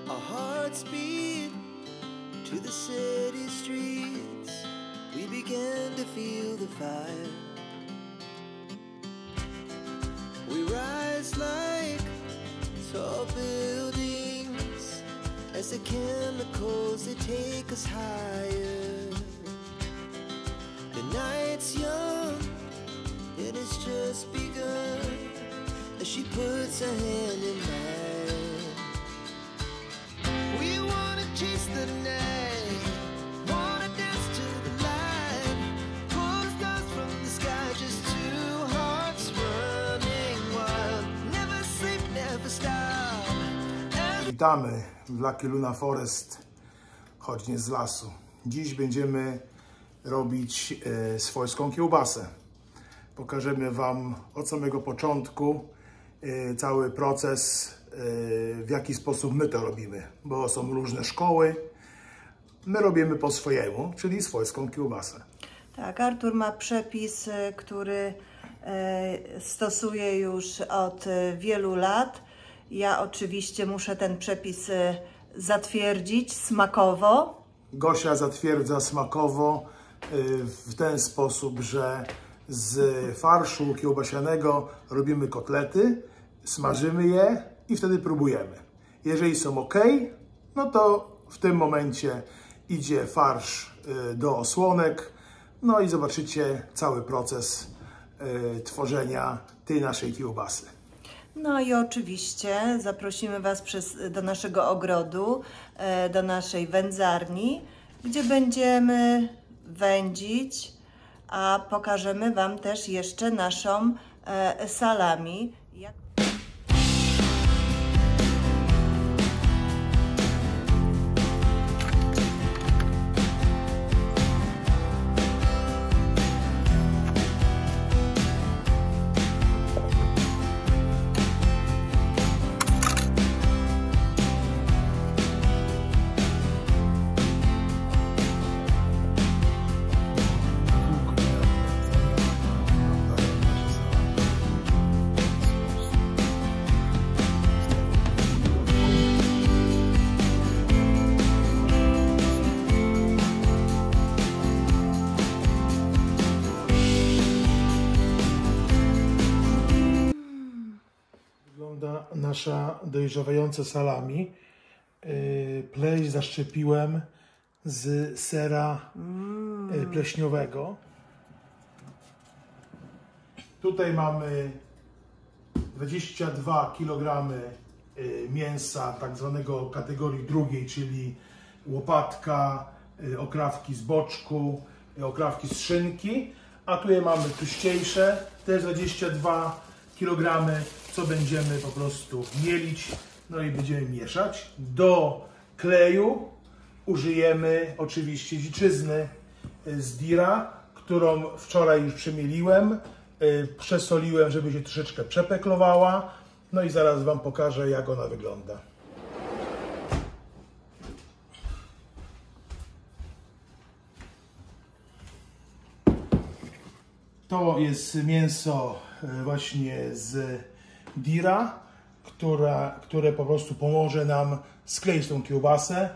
Our hearts beat to the city streets. We began to feel the fire. We rise like tall buildings as the chemicals, they take us higher. The night's young, it has just begun as she puts her hand in mine. We wanna chase the night, wanna dance to the light, pull stars from the sky, just two hearts running wild. Never sleep, never stop. Witamy w Lucky Luna Forest, choć nie z lasu. Dziś będziemy robić swojską kiełbasę. Pokażemy Wam od samego początku cały proces, w jaki sposób my to robimy, bo są różne szkoły. My robimy po swojemu, czyli swojską kiełbasę. Tak, Artur ma przepis, który stosuje już od wielu lat. Ja oczywiście muszę ten przepis zatwierdzić smakowo. Gosia zatwierdza smakowo w ten sposób, że z farszu kiełbasianego robimy kotlety, smażymy je i wtedy próbujemy. Jeżeli są ok, no to w tym momencie idzie farsz do osłonek, no i zobaczycie cały proces tworzenia tej naszej kiełbasy. No i oczywiście zaprosimy Was do naszego ogrodu, do naszej wędzarni, gdzie będziemy wędzić, a pokażemy Wam też jeszcze naszą salami. Nasza dojrzewająca salami. Pleść zaszczepiłem z sera pleśniowego. Tutaj mamy 22 kg mięsa tak zwanego kategorii drugiej, czyli łopatka, okrawki z boczku, okrawki z szynki. A tutaj mamy tuściejsze, też 22 kg, co będziemy po prostu mielić, no i będziemy mieszać. Do kleju użyjemy oczywiście dziczyzny z Dira, którą wczoraj już przemieliłem, przesoliłem, żeby się troszeczkę przepeklowała, no i zaraz Wam pokażę, jak ona wygląda. To jest mięso właśnie z Dira, które po prostu pomoże nam skleić tą kiełbasę.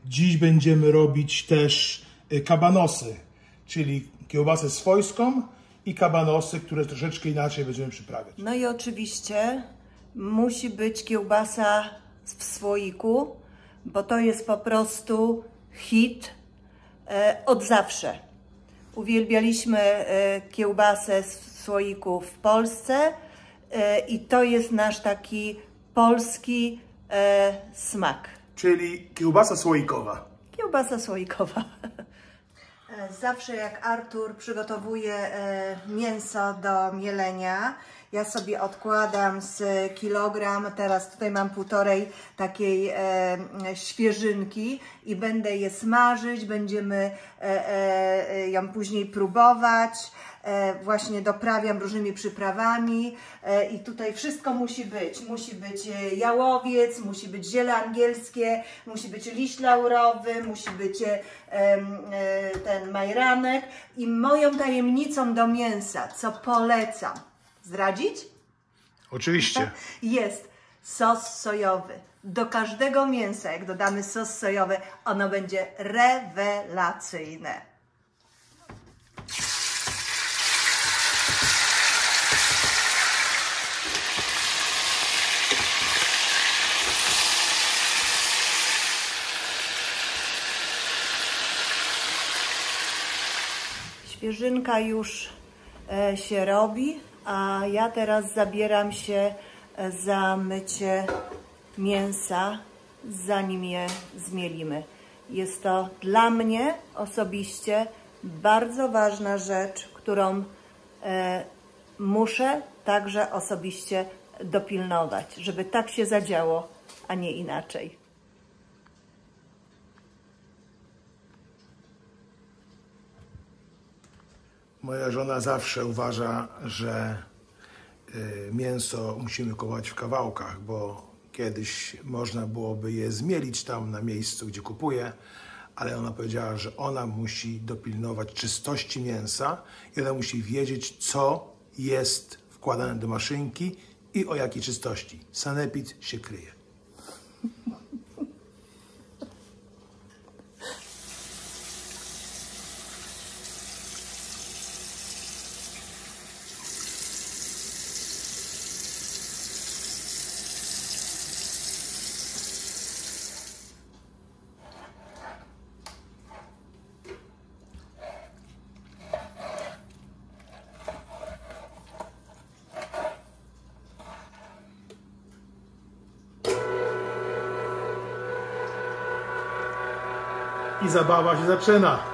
Dziś będziemy robić też kabanosy, czyli kiełbasę swojską i kabanosy, które troszeczkę inaczej będziemy przyprawiać. No i oczywiście musi być kiełbasa w słoiku, bo to jest po prostu hit od zawsze. Uwielbialiśmy kiełbasę w słoiku w Polsce i to jest nasz taki polski smak. Czyli kiełbasa słoikowa. Kiełbasa słoikowa. Zawsze jak Artur przygotowuje mięso do mielenia, ja sobie odkładam z kilogram, teraz tutaj mam 1,5 takiej świeżynki i będę je smażyć, będziemy ją później próbować. Właśnie doprawiam różnymi przyprawami i tutaj wszystko musi być. Musi być jałowiec, musi być ziele angielskie, musi być liść laurowy, musi być ten majranek. I moją tajemnicą do mięsa, co polecam, zdradzić? Oczywiście. Jest sos sojowy. Do każdego mięsa, jak dodamy sos sojowy, ono będzie rewelacyjne. Świeżynka już się robi, a ja teraz zabieram się za mycie mięsa, zanim je zmielimy. Jest to dla mnie osobiście bardzo ważna rzecz, którą muszę także osobiście dopilnować, żeby tak się zadziało, a nie inaczej. Moja żona zawsze uważa, że mięso musimy kupować w kawałkach, bo kiedyś można byłoby je zmielić tam na miejscu, gdzie kupuje, ale ona powiedziała, że ona musi dopilnować czystości mięsa i ona musi wiedzieć, co jest wkładane do maszynki i o jakiej czystości. Sanepid się kryje. I zabawa się zaczyna.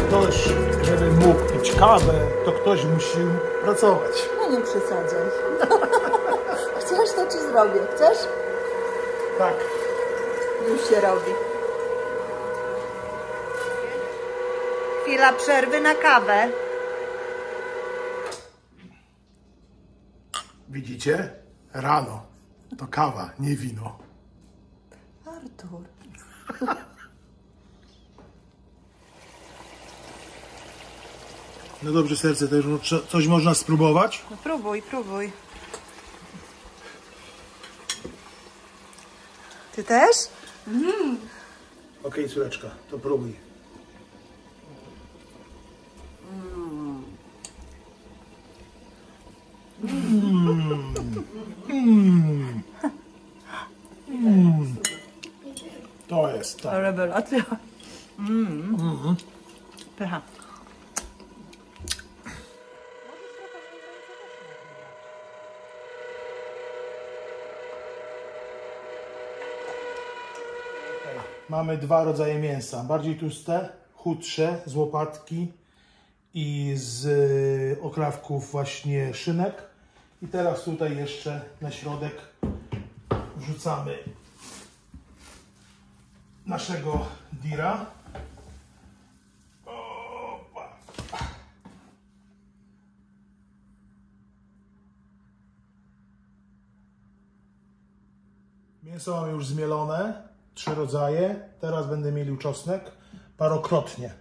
Ktoś, żeby mógł pić kawę, to ktoś musi pracować. No nie przesadzaj. Chcesz, to ci zrobię. Chcesz? Tak. Już się robi. Chwila przerwy na kawę. Widzicie? Rano to kawa, nie wino. Artur. No dobrze, serce, to już coś można spróbować? No próbuj, próbuj. Ty też? Okej, córeczka, to próbuj. To jest to. Rewelacja. Pycha. Mamy dwa rodzaje mięsa. Bardziej tłuste, chudsze, z łopatki i z okrawków właśnie szynek. I teraz tutaj jeszcze na środek wrzucamy naszego dira. Opa. Mięso mamy już zmielone, 3 rodzaje. Teraz będę mielił czosnek parokrotnie.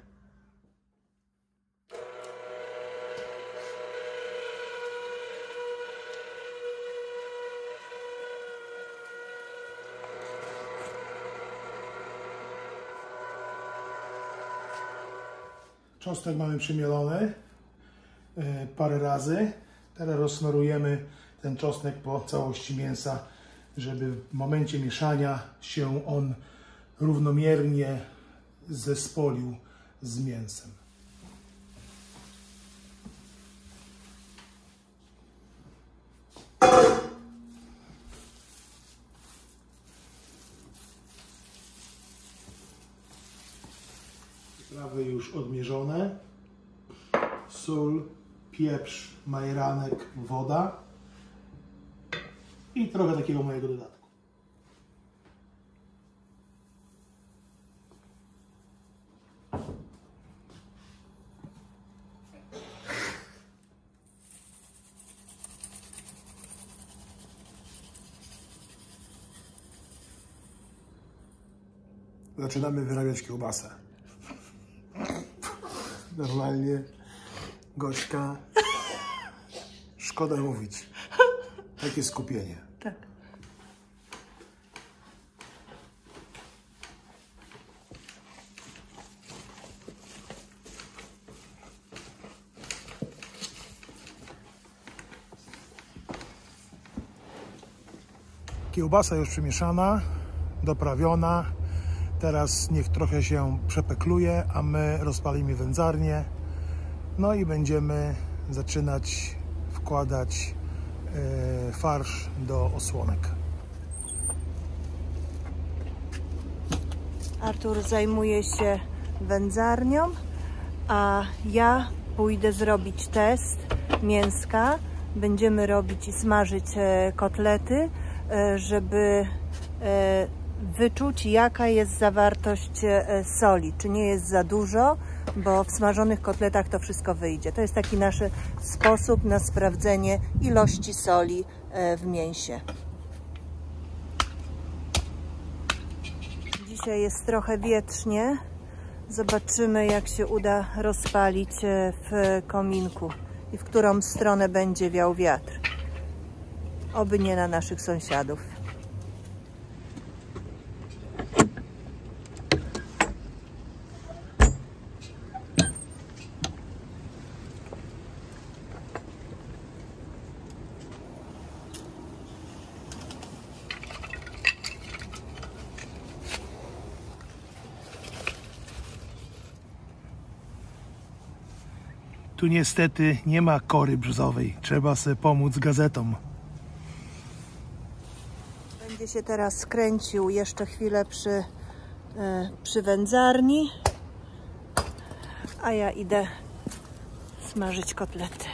Czosnek mamy przemielony parę razy. Teraz rozsmarujemy ten czosnek po całości mięsa, żeby w momencie mieszania się on równomiernie zespolił z mięsem. Sprawy już odmierzone. Sól, pieprz, majeranek, woda i trochę takiego mojego dodatku. Zaczynamy wyrabiać kiełbasę. Normalnie, Gośka, szkoda mówić. Takie skupienie. Tak. Kiełbasa już przemieszana, doprawiona. Teraz niech trochę się przepekluje, a my rozpalimy wędzarnię. No i będziemy zaczynać wkładać farsz do osłonek. Artur zajmuje się wędzarnią, a ja pójdę zrobić test mięska. Będziemy robić i smażyć kotlety, żeby wyczuć, jaka jest zawartość soli, czy nie jest za dużo, bo w smażonych kotletach to wszystko wyjdzie. To jest taki nasz sposób na sprawdzenie ilości soli w mięsie. Dzisiaj jest trochę wietrznie. Zobaczymy, jak się uda rozpalić w kominku i w którą stronę będzie wiał wiatr. Oby nie na naszych sąsiadów. Tu niestety nie ma kory brzozowej. Trzeba sobie pomóc gazetą. Będzie się teraz kręcił jeszcze chwilę przy wędzarni, a ja idę smażyć kotlety.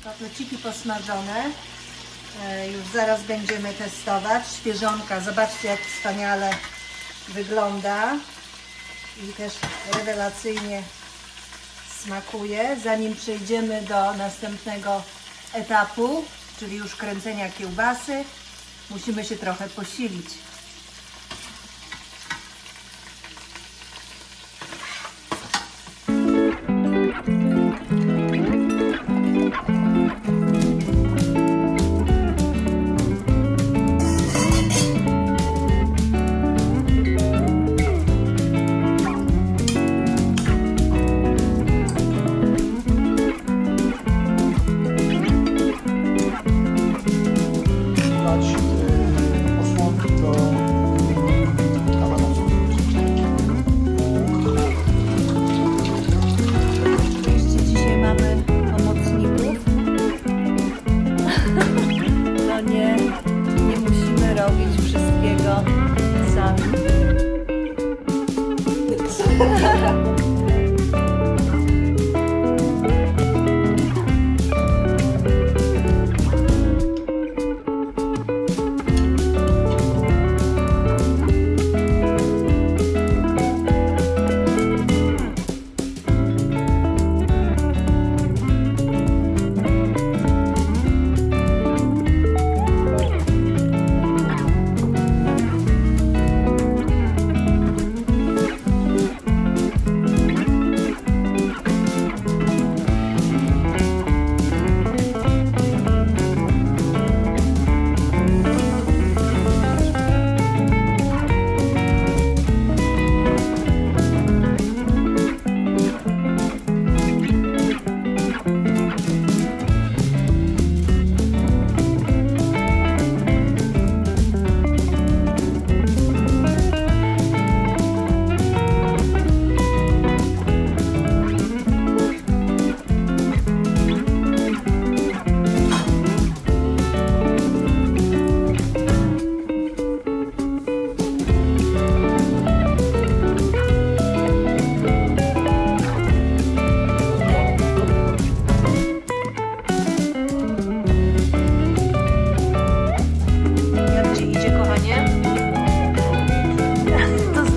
Kotleciki posmażone. Już zaraz będziemy testować. Świeżonka. Zobaczcie, jak wspaniale wygląda. I też rewelacyjnie smakuje. Zanim przejdziemy do następnego etapu, czyli już kręcenia kiełbasy, musimy się trochę posilić. Osłonki do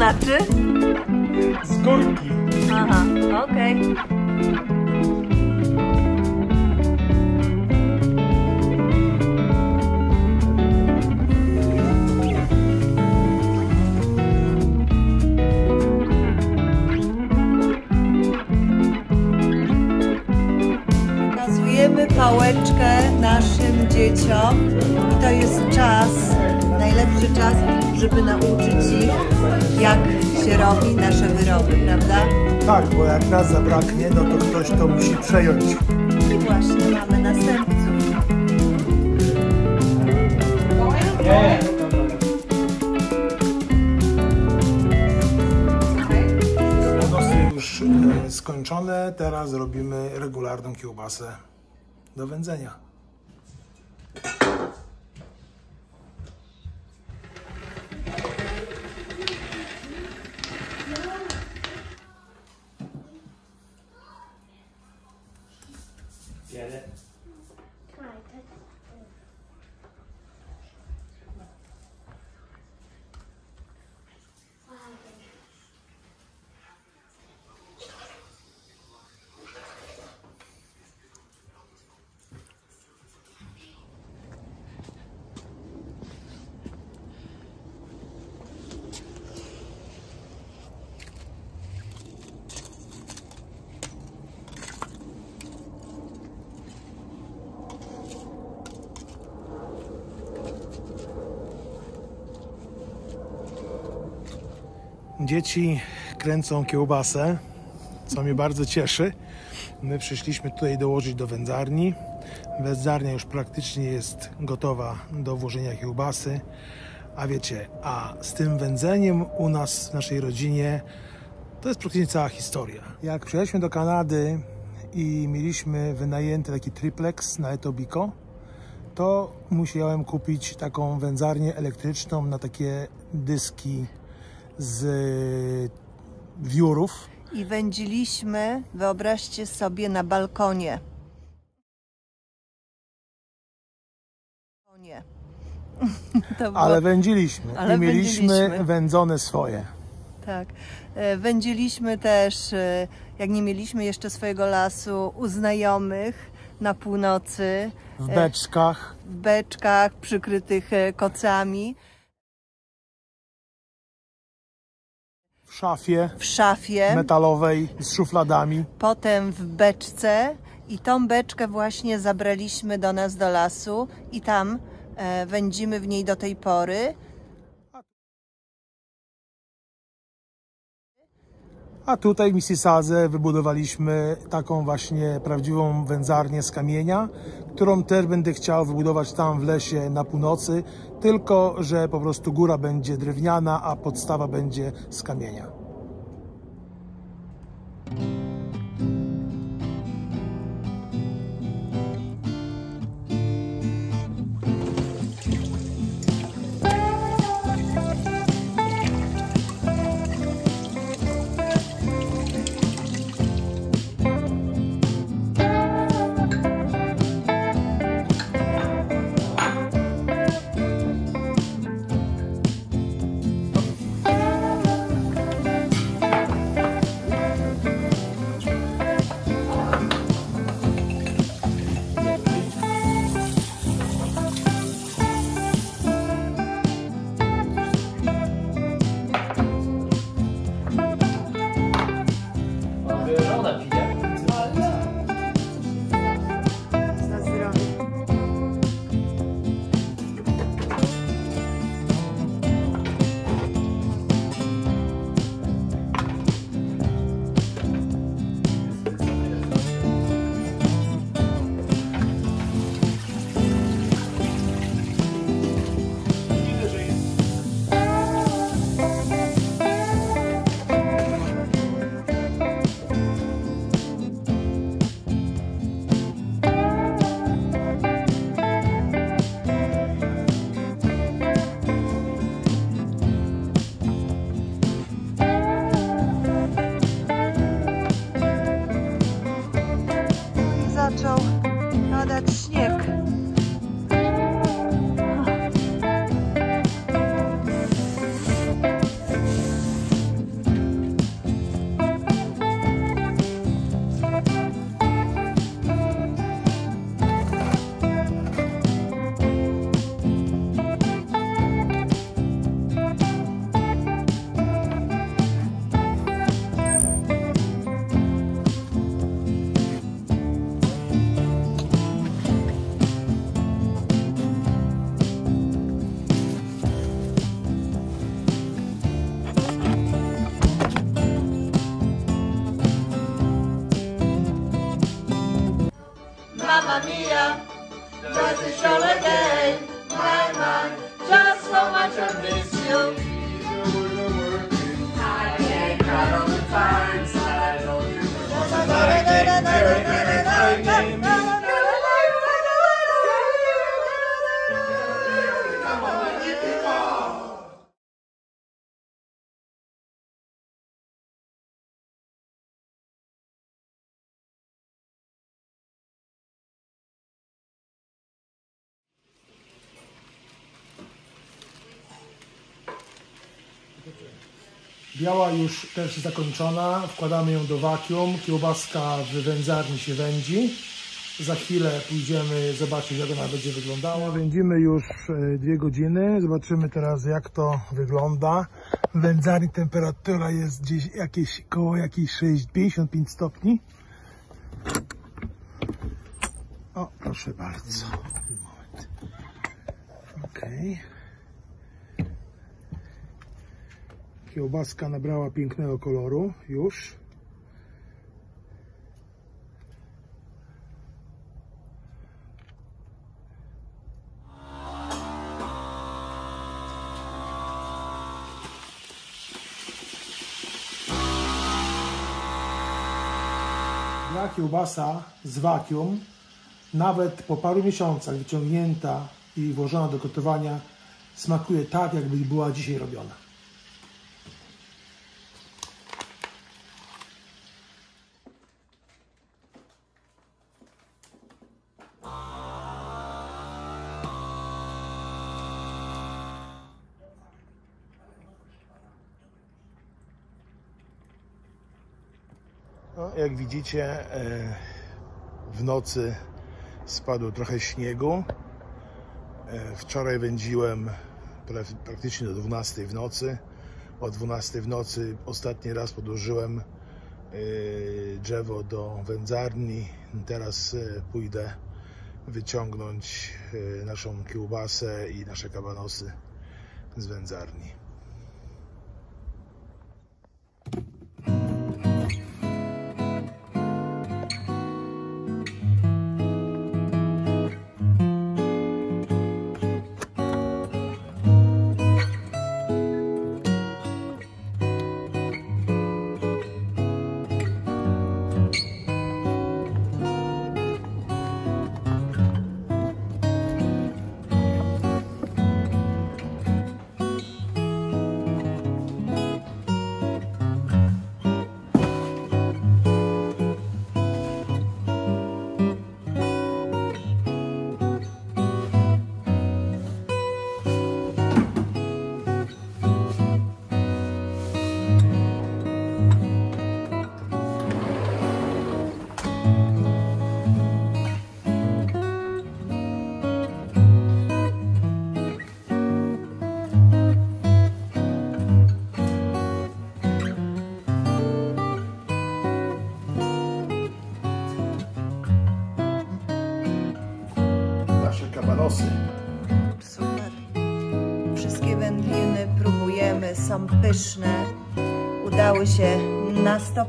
znaczy? Z górki. Aha, okej. Pokazujemy pałeczkę naszym dzieciom i to jest czas, najlepszy czas, żeby nauczyć ich, jak się robi nasze wyroby, prawda? Tak, bo jak nas zabraknie, no to ktoś to musi przejąć. I właśnie mamy następców. Losy już skończone, teraz robimy regularną kiełbasę do wędzenia. Dzieci kręcą kiełbasę, co mnie bardzo cieszy. My przyszliśmy tutaj dołożyć do wędzarni. Wędzarnia już praktycznie jest gotowa do włożenia kiełbasy. A wiecie, a z tym wędzeniem u nas, w naszej rodzinie, to jest praktycznie cała historia. Jak przyjechaliśmy do Kanady i mieliśmy wynajęty taki triplex na Etobicoke, to musiałem kupić taką wędzarnię elektryczną na takie dyski z wiórów. I wędziliśmy, wyobraźcie sobie, na balkonie. Ale wędziliśmy. Ale i mieliśmy wędziliśmy. wędzone swoje. Tak. Wędziliśmy też, jak nie mieliśmy jeszcze swojego lasu, u znajomych na północy. W beczkach. W beczkach przykrytych kocami. W szafie metalowej z szufladami. Potem w beczce i tą beczkę właśnie zabraliśmy do nas do lasu i tam wędzimy w niej do tej pory. A tutaj w Mississadze wybudowaliśmy taką właśnie prawdziwą wędzarnię z kamienia, którą też będę chciał wybudować tam w lesie na północy, tylko że po prostu góra będzie drewniana, a podstawa będzie z kamienia. żona pije. Za zdrowie. Zaczął padać śnieg. Mamma mia, does it show again? My, just so much I miss you. I can't count all the times that I know you. Biała już też zakończona, wkładamy ją do vacuum, kiełbaska w wędzarni się wędzi. Za chwilę pójdziemy zobaczyć, jak ona będzie wyglądała. Wędzimy już 2 godziny, zobaczymy teraz, jak to wygląda. W wędzarni temperatura jest gdzieś koło jakieś 55 stopni. O, proszę bardzo. Moment. Okej. Kiełbaska nabrała pięknego koloru już. Dla kiełbasa z vacuum, nawet po paru miesiącach wyciągnięta i włożona do gotowania, smakuje tak, jakby była dzisiaj robiona. No, jak widzicie, w nocy spadło trochę śniegu. Wczoraj wędziłem praktycznie do 12 w nocy. O 12 w nocy ostatni raz podłożyłem drzewo do wędzarni. Teraz pójdę wyciągnąć naszą kiełbasę i nasze kabanosy z wędzarni. kosy. Super. Wszystkie wędliny próbujemy, są pyszne. Udały się na 100%.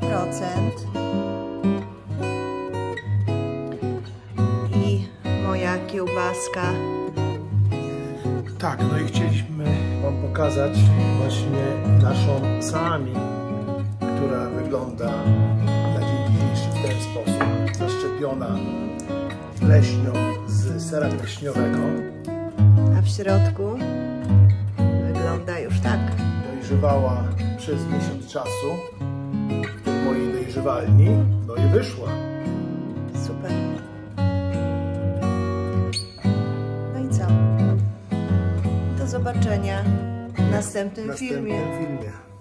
I moja kiełbaska. Tak, no i chcieliśmy Wam pokazać właśnie naszą salami, która wygląda na dzień dzisiejszy w ten sposób. Zaszczepiona pleśnią z sera pleśniowego. A w środku wygląda już tak. Dojrzewała przez miesiąc czasu w tej mojej dojrzewalni, no i wyszła. Super. No i co? Do zobaczenia w następnym filmie. filmie.